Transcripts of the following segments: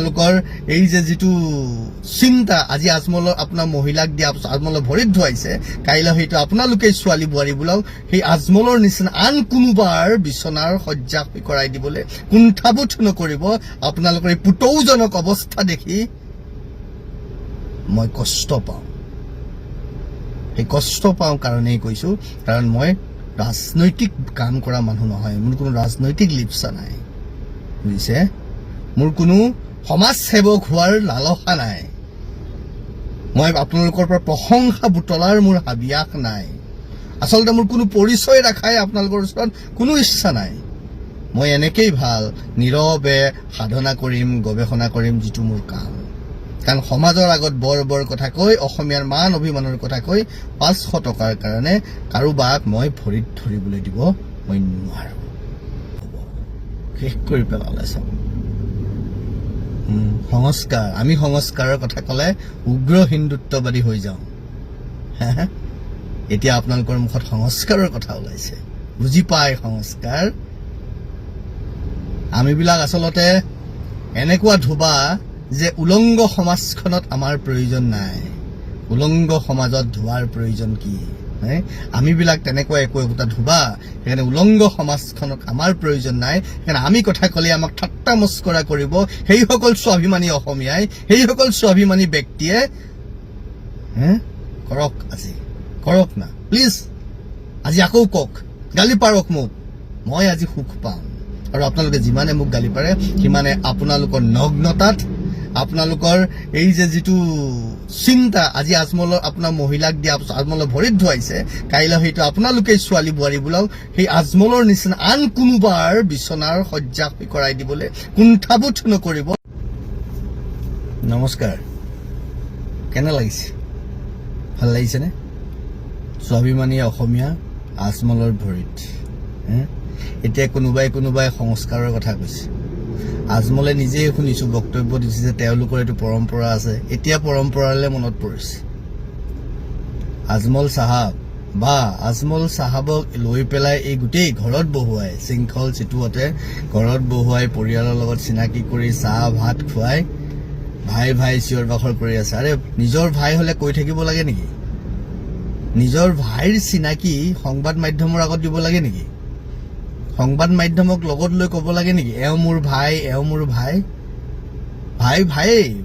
আপোনালোকৰ এই যে যিটো চিন্তা আজি আজমলৰ আপোনাৰ মহিলাক দিয়া আজমলৰ ভৰিত ধুৱাইছে কাইলৈ হয়তো আপোনালোকে ছোৱালী বোৱাৰী বোলাও সেই আজমলৰ নিচিনা আন কোনোবাৰ বিচনাৰ শয্যা কৰাই দিবলৈ কুণ্ঠাবোধ নকৰিব। আপোনালোকৰ এই পুতৌজনক অৱস্থা দেখি মই কষ্ট পাওঁ। সেই কষ্ট পাওঁ কাৰণেই কৈছো, কাৰণ মই ৰাজনৈতিক কাম কৰা মানুহ নহয়, মোৰ কোনো ৰাজনৈতিক লিপ্সা নাই, বুজিছে? মোৰ কোনো সমাজ সেৱক হোৱাৰ লালসা নাই। মই আপোনালোকৰ পৰা প্ৰশংসা বুটলাৰ মোৰ হাবিয়াস নাই। আচলতে মোৰ কোনো পৰিচয় ৰাখাই আপোনালোকৰ ওচৰত কোনো ইচ্ছা নাই। মই এনেকেই ভাল নীৰৱে সাধনা কৰিম, গৱেষণা কৰিম, যিটো মোৰ কাম। কাৰণ সমাজৰ আগত বৰ বৰ কথা কৈ, অসমীয়াৰ মান অভিমানৰ কথা কৈ 500 টকাৰ কাৰণে কাৰোবাক মই ভৰিত ধৰিবলৈ দিব মই নোৱাৰো। শেষ কৰি পেলালে চব সংস্কাৰ। আমি সংস্কাৰৰ কথা ক'লে উগ্ৰ হিন্দুত্ববাদী হৈ যাওঁ। এতিয়া আপোনালোকৰ মুখত সংস্কাৰৰ কথা ওলাইছে, বুজি পায় সংস্কাৰ? আমিবিলাক আচলতে এনেকুৱা ধোবা যে উলংগ সমাজখনত আমাৰ প্ৰয়োজন নাই। উলংগ সমাজত ধোৱাৰ প্ৰয়োজন কি? আমিবিলাক তেনেকুৱা একোটা ধোবা, সেইকাৰণে উলংগ সমাজখনত আমাৰ প্ৰয়োজন নাই। সেইকাৰণে আমি কথা ক'লে আমাক ঠাট্টা মস্কৰা কৰিব সেইসকল স্বাভিমানী অসমীয়াই, সেইসকল স্বাভিমানী ব্যক্তিয়ে। কৰক, আজি কৰক না প্লিজ, আজি আকৌ কওক, গালি পাৰক মোক, মই আজি সুখ পাম। আৰু আপোনালোকে যিমানে মোক গালি পাৰে সিমানে আপোনালোকৰ নগ্নতাত, আপোনালোকৰ এই যে যিটো চিন্তা আজি আজমলৰ আপোনাৰ মহিলাক দিয়া আজমলৰ ভৰিত ধুৱাইছে কাইলৈ হয়তো আপোনালোকে ছোৱালী বোৱাৰী বোলাও সেই আজমলৰ নিচিনা আন কোনোবাৰ বিচনাৰ শয্যা কৰাই দিবলৈ কুণ্ঠাবোধ নকৰিব। নমস্কাৰ। কেনে লাগিছে? ভাল লাগিছেনে? স্বাভিমানী অসমীয়া আজমলৰ ভৰিত। এতিয়া কোনোবাই সংস্কাৰৰ কথা কৈছে। আজমলে নিজেই শুনিছো বক্তব্য দিছে যে তেওঁলোকৰ এইটো পৰম্পৰা আছে। এতিয়া পৰম্পৰালৈ মনত পৰিছে। আজমল চাহাব বা আজমল চাহাবক লৈ পেলাই এই গোটেই ঘৰত বহুৱাই শৃংখল চিটুৱতে ঘৰত বহুৱাই পৰিয়ালৰ লগত চিনাকি কৰি চাহ ভাত খুৱাই ভাই ভাই চিঞৰ বাখৰ কৰি আছে। আৰে নিজৰ ভাই হলে কৈ থাকিব লাগে নেকি? নিজৰ ভাইৰ চিনাকি সংবাদ মাধ্যমৰ আগত দিব লাগে নেকি? সংবাদ মাধ্যমক লগত লৈ ক'ব লাগে নেকি এওঁ মোৰ ভাই, এওঁ মোৰ ভাই?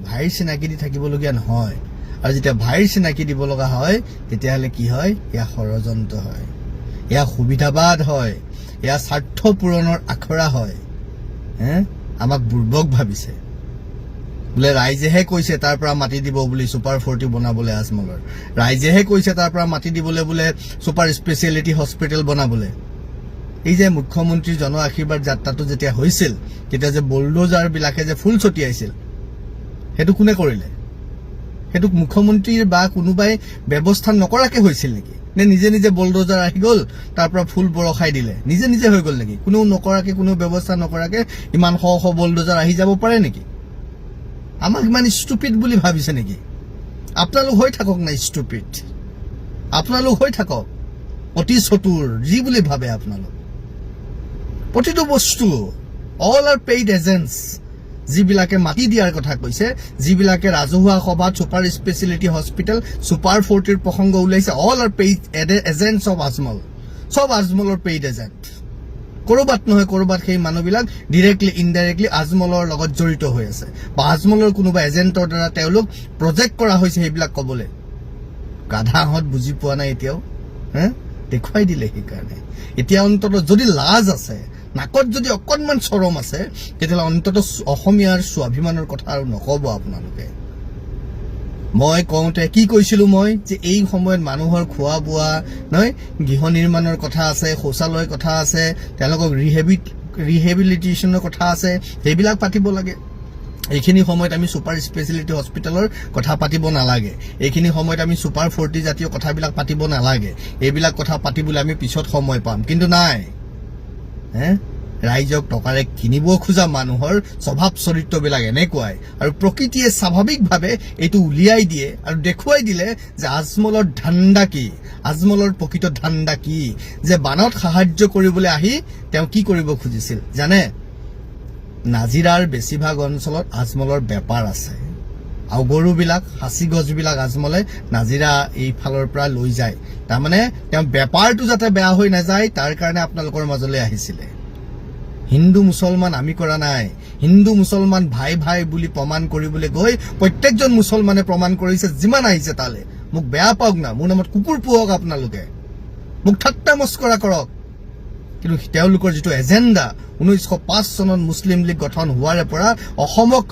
ভাইৰ চিনাকি দি থাকিবলগীয়া নহয়। আৰু যেতিয়া ভাইৰ চিনাকি দিব লগা হয় তেতিয়াহ'লে কি হয়? এয়া ষড়যন্ত্ৰ হয়, এয়া সুবিধাবাদ হয়, এয়া স্বাৰ্থ পূৰণৰ আখৰা হয়। আমাক বুৰ্বক ভাবিছে। বোলে ৰাইজেহে কৈছে তাৰ পৰা মাটি দিব বুলি ছুপাৰ 40 বনাবলৈ আজমলৰ। ৰাইজেহে কৈছে তাৰ পৰা মাটি দিবলৈ বোলে ছুপাৰ স্পেচিয়েলিটি হস্পিটেল বনাবলৈ। এই যে মুখ্যমন্ত্ৰীৰ জন আশীৰ্বাদ যাত্ৰাটো যেতিয়া হৈছিল তেতিয়া যে বুলডোজাৰ বিলাকে যে ফুল ছটিয়াইছিল, সেইটো কোনে কৰিলে? সেইটো মুখ্যমন্ত্ৰীৰ বা কোনোবাই ব্যৱস্থা নকৰাকে হৈছিল নেকি? নে নিজে নিজে বুলডোজাৰ আহি গ'ল তাৰ পৰা ফুল বৰষাই দিলে? নিজে নিজে হৈ গ'ল নেকি? কোনো নকৰাকে, কোনো ব্যৱস্থা নকৰাকে ইমান শ শ বুলডোজাৰ আহি যাব পাৰে নেকি? আমাক ইমান ষ্টুপিড বুলি ভাবিছে নেকি? আপোনালোক হৈ থাকক না ষ্টুপিড, আপোনালোক হৈ থাকক অতি চতুৰ যি বুলি ভাবে আপোনালোক। প্ৰতিটো বস্তু অল আৰ পেইড এজেণ্টছ। যিবিলাকে মাটি দিয়াৰ কথা কৈছে, যিবিলাকে ৰাজহুৱা সভাত ছুপাৰ স্পেচিয়েলিটি হস্পিটেল ছুপাৰ 40ৰ প্ৰসংগ ওলাইছে, all R paid agents of Ajmal. চব আজমলৰ পেইড এজেণ্ট। কৰবাত নহয় কৰবাত সেই মানুহবিলাক ডিৰেক্টলি ইনডাইৰেক্টলি আজমলৰ লগত জড়িত হৈ আছে, বা আজমলৰ কোনোবা এজেণ্টৰ দ্বাৰা তেওঁলোক প্ৰজেক্ট কৰা হৈছে সেইবিলাক ক'বলৈ। গাধাহঁত বুজি পোৱা নাই এতিয়াও। দেখুৱাই দিলে। সেইকাৰণে এতিয়া অন্তত যদি লাজ আছে, নাকত যদি অকণমান চৰম আছে, তেতিয়াহ'লে অন্তত অসমীয়াৰ স্বাভিমানৰ কথা আৰু নক'ব আপোনালোকে। মই কওঁতে কি কৈছিলো মই, যে এই সময়ত মানুহৰ খোৱা বোৱা নহয়, গৃহ নিৰ্মাণৰ কথা আছে, শৌচালয়ৰ কথা আছে, তেওঁলোকক ৰিহেবিলিটেশ্যনৰ কথা আছে, সেইবিলাক পাতিব লাগে। এইখিনি সময়ত আমি ছুপাৰ স্পেচিয়েলিটি হস্পিটেলৰ কথা পাতিব নালাগে। এইখিনি সময়ত আমি ছুপাৰ 40 জাতীয় কথাবিলাক পাতিব নালাগে। এইবিলাক কথা পাতিবলৈ আমি পিছত সময় পাম। কিন্তু নাই, ৰাইজক টকাৰে কিনিব খোজা মানুহৰ স্বভাৱ চৰিত্ৰবিলাক এনেকুৱাই। আৰু প্ৰকৃতিয়ে স্বাভাৱিকভাৱে এইটো উলিয়াই দিয়ে আৰু দেখুৱাই দিলে যে আজমলৰ ধান্দা কি, আজমলৰ প্ৰকৃত ধান্দা কি। যে বানত সাহায্য কৰিবলৈ আহি তেওঁ কি কৰিব খুজিছিল জানে? নাজিৰাৰ বেছিভাগ অঞ্চলত আজমলৰ বেপাৰ আছে আৰু গৰুবিলাক হাঁচি গছবিলাক আজমলে নাজিৰা এইফালৰ পৰা লৈ যায় তাৰমানে তেওঁ বেপাৰটো যাতে বেয়া হৈ নাযায় তাৰ কাৰণে আপোনালোকৰ মাজলৈ আহিছিলে হিন্দু মুছলমান আমি কৰা নাই হিন্দু মুছলমান ভাই ভাই বুলি প্ৰমাণ কৰিবলৈ গৈ প্ৰত্যেকজন মুছলমানে প্ৰমাণ কৰিছে যিমান আহিছে তালে মোক বেয়া পাওক না মোৰ নামত কুকুৰ পোহক আপোনালোকে মোক ঠাট্টা মস্কৰা কৰক কিন্তু তেওঁলোকৰ যিটো এজেণ্ডা 1905 চনত মুছলিম লীগ গঠন হোৱাৰে পৰা অসমক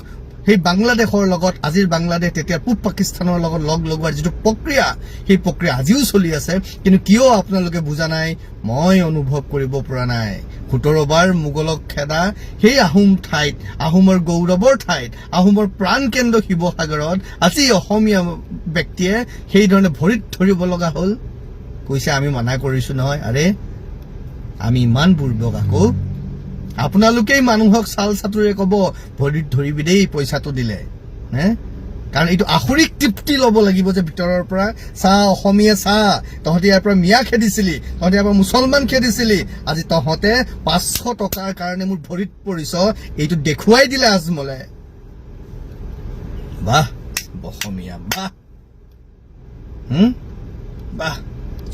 সেই বাংলাদেশৰ লগত আজিৰ বাংলাদেশ তেতিয়া পূব পাকিস্তানৰ লগত লগ লগোৱাৰ যিটো প্ৰক্ৰিয়া সেই প্ৰক্ৰিয়া আজিও চলি আছে কিন্তু কিয় আপোনালোকে বুজা নাই মই অনুভৱ কৰিব পৰা নাই 17 বাৰ মোগলক খেদা সেই আহোম ঠাইত আহোমৰ গৌৰৱৰ ঠাইত আহোমৰ প্ৰাণ কেন্দ্ৰ শিৱসাগৰত আজি অসমীয়া ব্যক্তিয়ে সেই ধৰণে ভৰিত ধৰিব লগা হ'ল কৈছে আমি মানা কৰিছো নহয় আৰে আমি ইমান বুৰ্বক আকৌ আপোনালোকেই মানুহক চাল চাতুৰে কব ভৰিত ধৰিবি দেই পইচাটো দিলে হে কাৰণ এইটো আখৰিক তৃপ্তি ল'ব লাগিব যে ভিতৰৰ পৰা চা অসমীয়া চা তহঁতে ইয়াৰ পৰা মিয়া খেদিছিলি তহঁতে ইয়াৰ পৰা মুছলমান খেদিছিলি আজি তহঁতে 500 টকাৰ কাৰণে মোৰ ভৰিত পৰিছ এইটো দেখুৱাই দিলে আজমলে বাহ অসমীয়া বাহ বাহ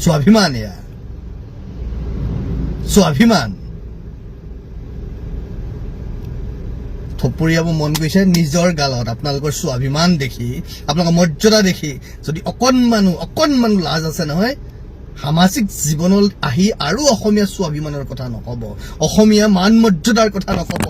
স্বাভিমান এয়া স্বাভিমান থপৰিয়াব মন গৈছে নিজৰ গালত আপোনালোকৰ স্বাভিমান দেখি আপোনালোকৰ মৰ্যাদা দেখি যদি অকণমান লাজ আছে নহয় সামাজিক জীৱনত আহি আৰু অসমীয়া স্বাভিমানৰ কথা নকব অসমীয়া মান মৰ্যাদাৰ কথা নকব